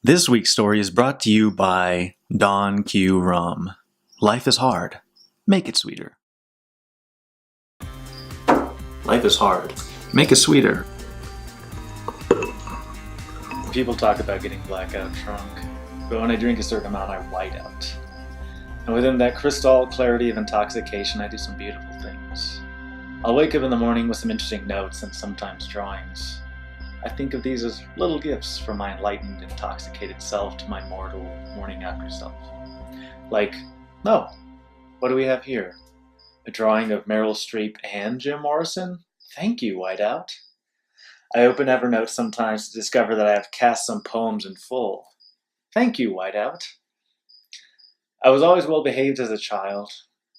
This week's story is brought to you by Don Q Rum. Life is hard. Make it sweeter. Life is hard. Make it sweeter. People talk about getting blackout drunk, but when I drink a certain amount, I white out. And within that crystal clarity of intoxication, I do some beautiful things. I'll wake up in the morning with some interesting notes and sometimes drawings. I think of these as little gifts from my enlightened, intoxicated self to my mortal morning after self. Like, oh, what do we have here? A drawing of Meryl Streep and Jim Morrison? Thank you, Whiteout. I open Evernote sometimes to discover that I have cast some poems in full. Thank you, Whiteout. I was always well behaved as a child.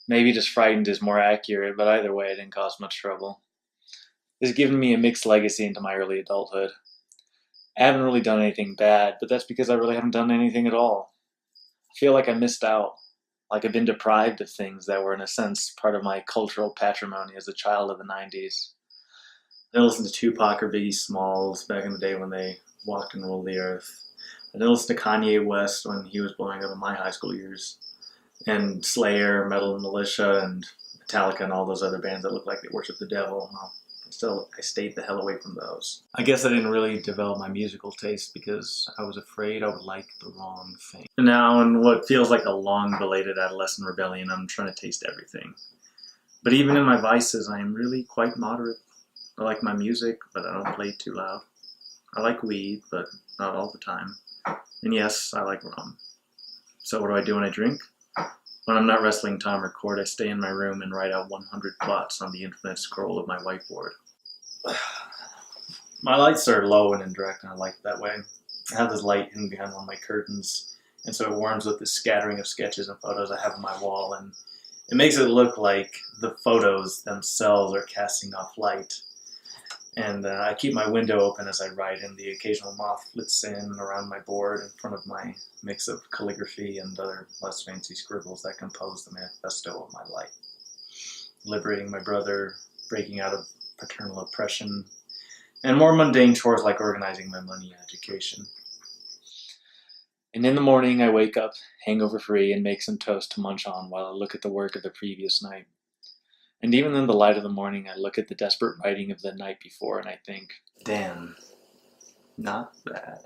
Maybe just frightened is more accurate, but either way it didn't cause much trouble. This has given me a mixed legacy into my early adulthood. I haven't really done anything bad, but that's because I really haven't done anything at all. I feel like I missed out, like I've been deprived of things that were in a sense part of my cultural patrimony as a child of the 90s. I listened to Tupac or Biggie Smalls back in the day when they walked and ruled the earth. I listened to Kanye West when he was blowing up in my high school years. And Slayer, Metal Militia, and Metallica and all those other bands that look like they worship the devil. Well, I stayed the hell away from those. I guess I didn't really develop my musical taste because I was afraid I would like the wrong thing. And now, in what feels like a long-belated adolescent rebellion, I'm trying to taste everything. But even in my vices, I am really quite moderate. I like my music, but I don't play it too loud. I like weed, but not all the time. And yes, I like rum. So what do I do when I drink? When I'm not wrestling Tom or Cord, I stay in my room and write out 100 plots on the infinite scroll of my whiteboard. My lights are low and indirect, and I like it that way. I have this light hidden behind one of my curtains, and so it warms with this scattering of sketches and photos I have on my wall, and it makes it look like the photos themselves are casting off light. And I keep my window open as I write, and the occasional moth flits in around my board in front of my mix of calligraphy and other less fancy scribbles that compose the manifesto of my life. Liberating my brother, breaking out of paternal oppression, and more mundane chores like organizing my money and education. And in the morning I wake up, hangover-free, and make some toast to munch on while I look at the work of the previous night. And even in the light of the morning, I look at the desperate writing of the night before and I think, damn, not bad.